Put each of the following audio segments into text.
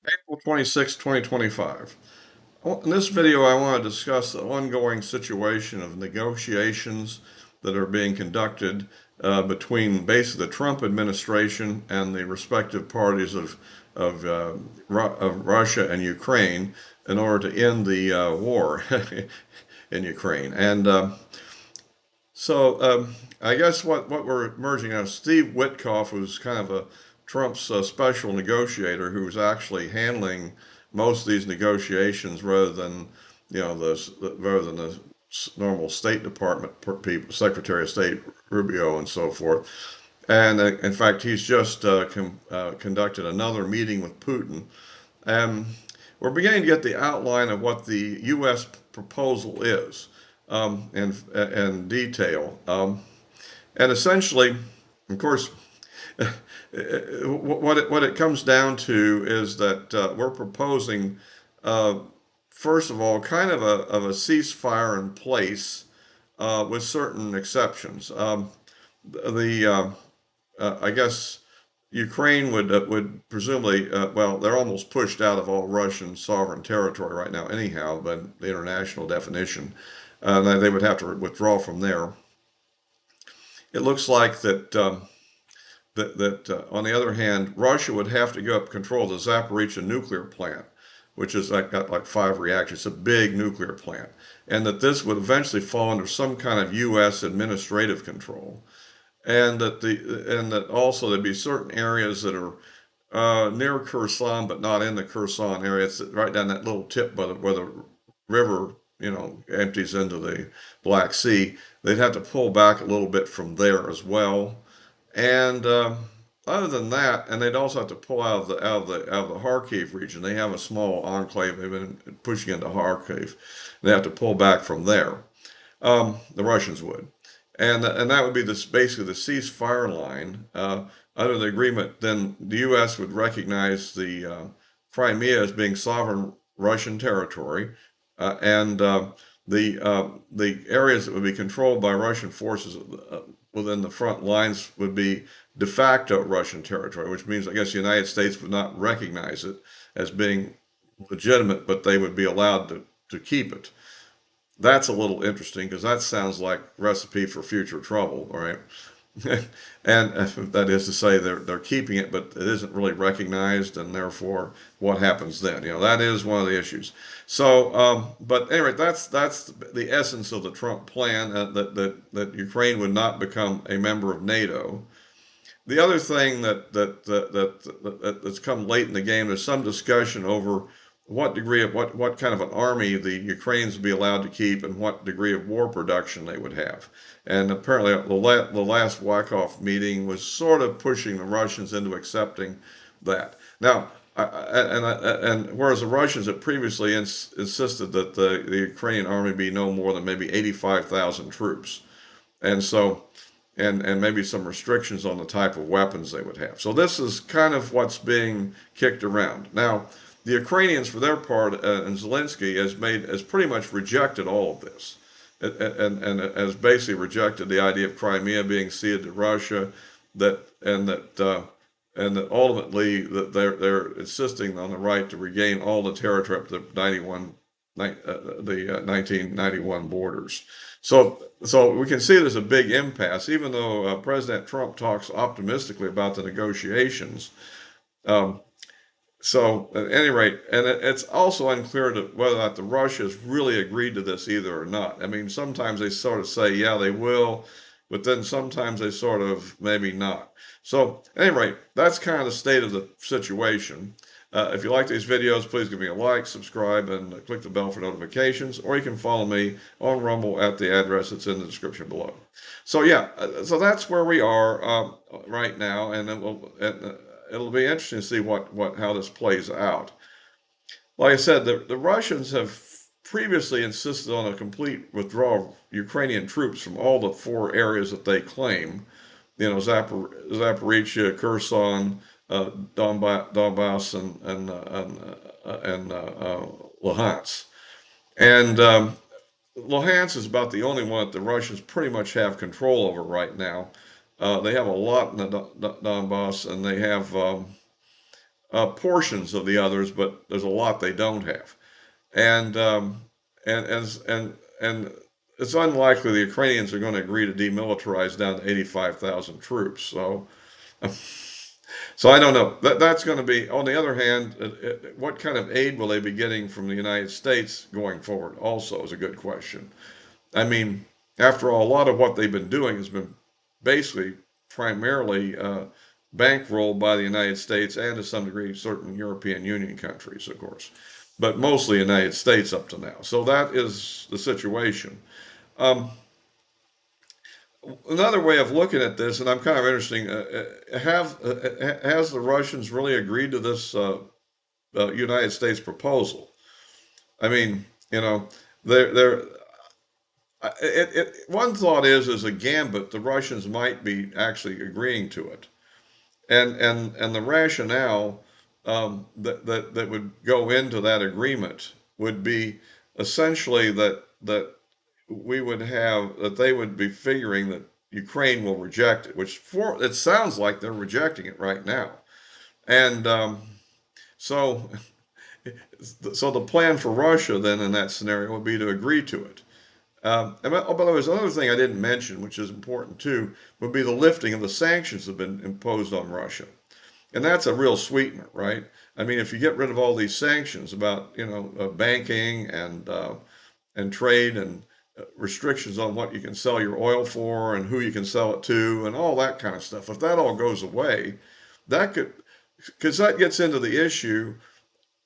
April 26, 2025. In this video, I want to discuss the ongoing situation of negotiations that are being conducted between basically the Trump administration and the respective parties of Russia and Ukraine in order to end the war in Ukraine. And I guess what we're merging on, Steve Witkoff, who's kind of a Trump's special negotiator, who's actually handling most of these negotiations rather than the normal State Department people, Secretary of State Rubio and so forth. And in fact, he's just conducted another meeting with Putin. And we're beginning to get the outline of what the U.S. proposal is in detail. And essentially, of course, what it comes down to is that we're proposing, uh, first of all, kind of a ceasefire in place with certain exceptions. The I guess Ukraine would presumably well, they're almost pushed out of all Russian sovereign territory right now, anyhow, but the international definition, they would have to withdraw from there. It looks like that on the other hand, Russia would have to give up control of the Zaporizhia nuclear plant, which is got like 5 reactors. It's a big nuclear plant, and that this would eventually fall under some kind of U.S. administrative control, and that also there'd be certain areas that are near Kherson but not in the Kherson area. It's right down that little tip by where the river empties into the Black Sea. They'd have to pull back a little bit from there as well. And other than that, and they'd also have to pull out of the Kharkiv region. They have a small enclave. They've been pushing into Kharkiv. They have to pull back from there. The Russians would, and that would be this basically the ceasefire line. Under the agreement, then the U.S. would recognize the Crimea as being sovereign Russian territory, and the areas that would be controlled by Russian forces within the front lines would be de facto Russian territory, which means I guess the United States would not recognize it as being legitimate, but they would be allowed to keep it. That's a little interesting because that sounds like recipe for future trouble, right? And that is to say, they're keeping it, but it isn't really recognized, and therefore, what happens then? That is one of the issues. So, but anyway, that's the essence of the Trump plan, that Ukraine would not become a member of NATO. The other thing that's come late in the game, there's some discussion over what degree of what kind of an army the Ukrainians would be allowed to keep and what degree of war production they would have. And apparently, the last Wyckoff meeting was sort of pushing the Russians into accepting that. Now, and whereas the Russians had previously insisted that the Ukrainian army be no more than maybe 85,000 troops, and so and maybe some restrictions on the type of weapons they would have. So this is kind of what's being kicked around now. The Ukrainians, for their part, and Zelensky has pretty much rejected all of this, and has basically rejected the idea of Crimea being ceded to Russia, that and that and that ultimately that they're insisting on the right to regain all the territory up to 1991 borders. So we can see there's a big impasse, even though President Trump talks optimistically about the negotiations. Um, so at any rate, and it's also unclear whether or not the Russians really agreed to this either or not. I mean, sometimes they sort of say, yeah, they will, but then sometimes they sort of maybe not. So at any rate, that's kind of the state of the situation. If you like these videos, please give me a like, subscribe, and click the bell for notifications, or you can follow me on Rumble at the address that's in the description below. So yeah, so that's where we are right now, and it'll be interesting to see how this plays out. Like I said, the Russians have previously insisted on a complete withdrawal of Ukrainian troops from all the 4 areas that they claim. Zaporizhia, Kherson, Donbass, and Luhansk. And Luhansk is about the only one that the Russians pretty much have control over right now. They have a lot in the Donbass, and they have portions of the others, but there's a lot they don't have. And and and it's unlikely the Ukrainians are going to agree to demilitarize down to 85,000 troops. So I don't know. That's going to be. On the other hand, what kind of aid will they be getting from the United States going forward? Also, is a good question. I mean, after all, a lot of what they've been doing has been basically primarily bankrolled by the United States and to some degree certain European Union countries, of course, but mostly the United States up to now. So that is the situation. Um, Another way of looking at this, and I'm kind of interesting, has the Russians really agreed to this United States proposal? I mean, they're one thought is a gambit. The Russians might be actually agreeing to it, and the rationale that would go into that agreement would be essentially that they would be figuring that Ukraine will reject it, which it sounds like they're rejecting it right now, and so so the plan for Russia then in that scenario would be to agree to it. By the way, there's another thing I didn't mention, which is important too, would be the lifting of the sanctions that have been imposed on Russia. And that's a real sweetener, right? I mean, if you get rid of all these sanctions about, banking and trade and restrictions on what you can sell your oil for and who you can sell it to and all that kind of stuff, if that all goes away, that could, because that gets into the issue,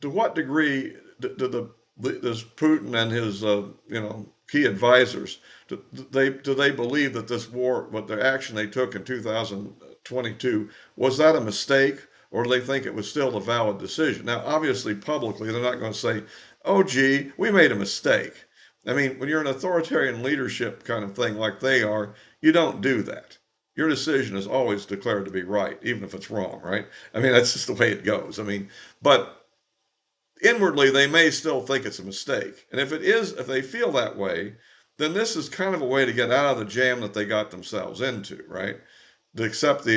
to what degree does Putin and his key advisors do they believe that this war, what the action they took in 2022, was that a mistake, or do they think it was still a valid decision? Now, obviously, publicly, they're not going to say, "Oh, gee, we made a mistake." I mean, when you're an authoritarian leadership kind of thing like they are, you don't do that. Your decision is always declared to be right, even if it's wrong, right? I mean, that's just the way it goes. I mean, but inwardly they may still think it's a mistake. And if it is, if they feel that way, then this is kind of a way to get out of the jam that they got themselves into, right? To accept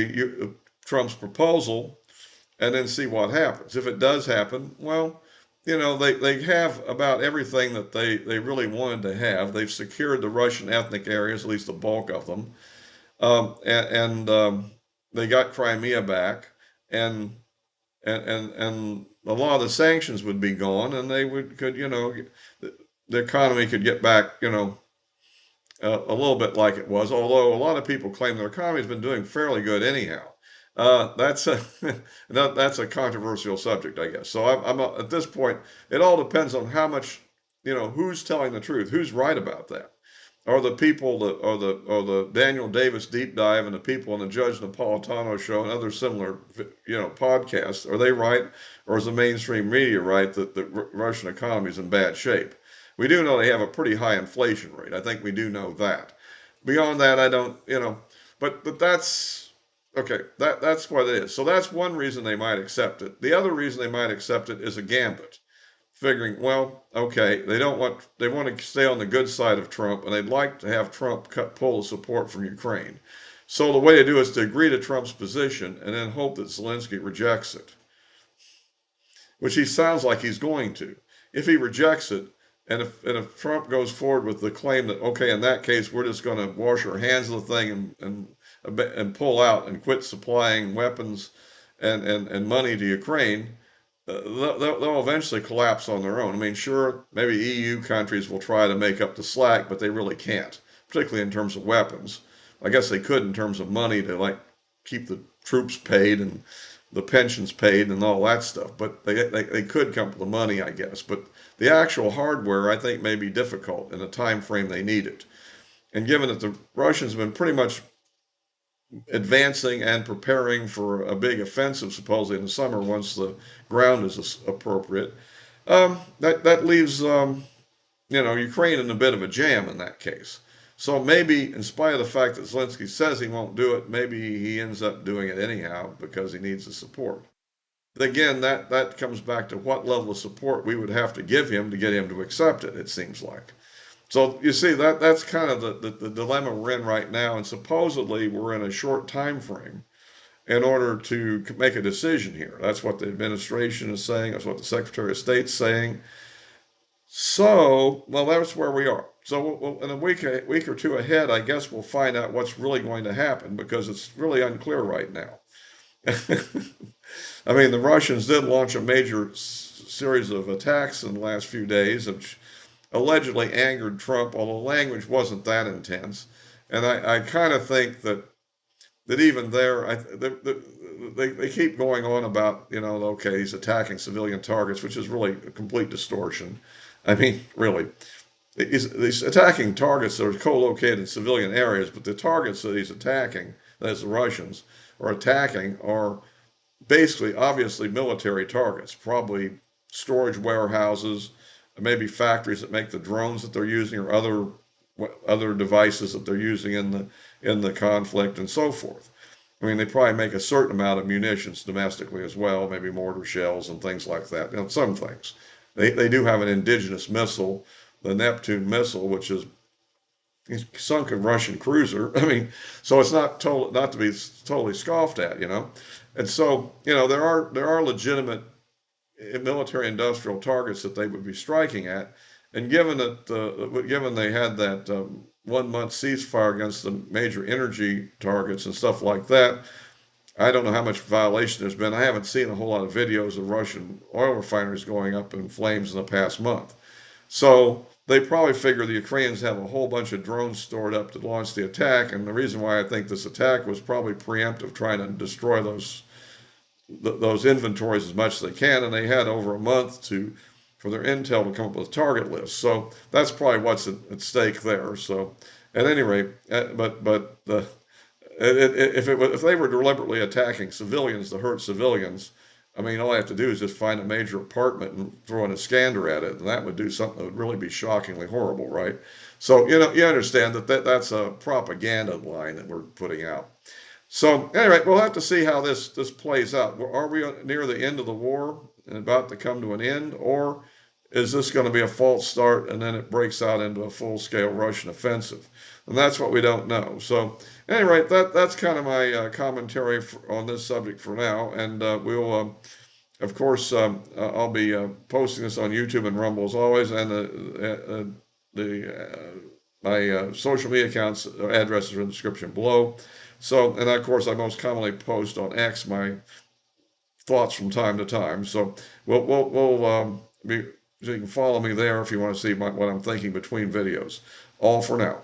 Trump's proposal and then see what happens. If it does happen, well, they have about everything that they really wanted to have. They've secured the Russian ethnic areas, at least the bulk of them, and they got Crimea back, and and a lot of the sanctions would be gone, and they could the economy could get back a little bit like it was. Although a lot of people claim their economy's been doing fairly good anyhow. That's a that's a controversial subject, I guess. So I'm at this point, it all depends on how much who's telling the truth, who's right about that. Are the people that or the Daniel Davis deep dive and the people on the Judge Napolitano show and other similar podcasts, are they right, or is the mainstream media right that the Russian economy is in bad shape? We do know they have a pretty high inflation rate. I think we do know that. Beyond that, I don't, but that's okay. That's what it is. So that's one reason they might accept it. The other reason they might accept it is a gambit, figuring, well, okay, they want to stay on the good side of Trump, and they'd like to have Trump pull the support from Ukraine. So the way to do it is to agree to Trump's position and then hope that Zelensky rejects it, which he sounds like he's going to. If he rejects it, and if Trump goes forward with the claim that, okay, in that case we're just going to wash our hands of the thing and pull out and quit supplying weapons and money to Ukraine, they'll eventually collapse on their own. I mean, sure, maybe EU countries will try to make up the slack, but they really can't, particularly in terms of weapons. I guess they could in terms of money to keep the troops paid and the pensions paid and all that stuff. But they could come up with the money, I guess. But the actual hardware, I think, may be difficult in the time frame they need it. And given that the Russians have been pretty much advancing and preparing for a big offensive, supposedly in the summer, once the ground is appropriate. That leaves Ukraine in a bit of a jam in that case. So maybe, in spite of the fact that Zelensky says he won't do it, maybe he ends up doing it anyhow because he needs the support. Again, that comes back to what level of support we would have to give him to get him to accept it. It seems like. So you see that's kind of the dilemma we're in right now, and supposedly we're in a short time frame, in order to make a decision here. That's what the administration is saying. That's what the Secretary of State's saying. So, well, that's where we are. So, in a week or two ahead, I guess we'll find out what's really going to happen because it's really unclear right now. I mean, the Russians did launch a major series of attacks in the last few days, which allegedly angered Trump, although language wasn't that intense. And I kind of think that even there, they keep going on about, okay, he's attacking civilian targets, which is really a complete distortion. I mean, really, he's attacking targets that are co-located in civilian areas, but the targets that he's attacking, that's the Russians, are attacking are basically, obviously, military targets, probably storage warehouses, maybe factories that make the drones that they're using, or other devices that they're using in the conflict, and so forth. I mean, they probably make a certain amount of munitions domestically as well, maybe mortar shells and things like that. Some things. They do have an indigenous missile, the Neptune missile, which is sunk a Russian cruiser. I mean, so it's not not to be totally scoffed at. And so, there are legitimate military industrial targets that they would be striking at. And given they had that 1 month ceasefire against the major energy targets and stuff like that, I don't know how much violation there's been. I haven't seen a whole lot of videos of Russian oil refineries going up in flames in the past month. So they probably figure the Ukrainians have a whole bunch of drones stored up to launch the attack. And the reason why I think this attack was probably preemptive, trying to destroy those inventories as much as they can. And they had over a month for their intel to come up with a target list. So that's probably what's at stake there. So at any rate, if they were deliberately attacking civilians to hurt civilians, I mean, all I have to do is just find a major apartment and throw an Iskander at it, and that would do something that would really be shockingly horrible, right? So, you understand that's a propaganda line that we're putting out. So, anyway, we'll have to see how this plays out. Are we near the end of the war and about to come to an end, or is this going to be a false start and then it breaks out into a full-scale Russian offensive? And that's what we don't know. So, anyway, that's kind of my commentary on this subject for now, and we'll. Of course, I'll be posting this on YouTube and Rumble as always, and my social media accounts addresses are in the description below. So, and of course, I most commonly post on X my thoughts from time to time. So, so you can follow me there if you want to see what I'm thinking between videos. All for now.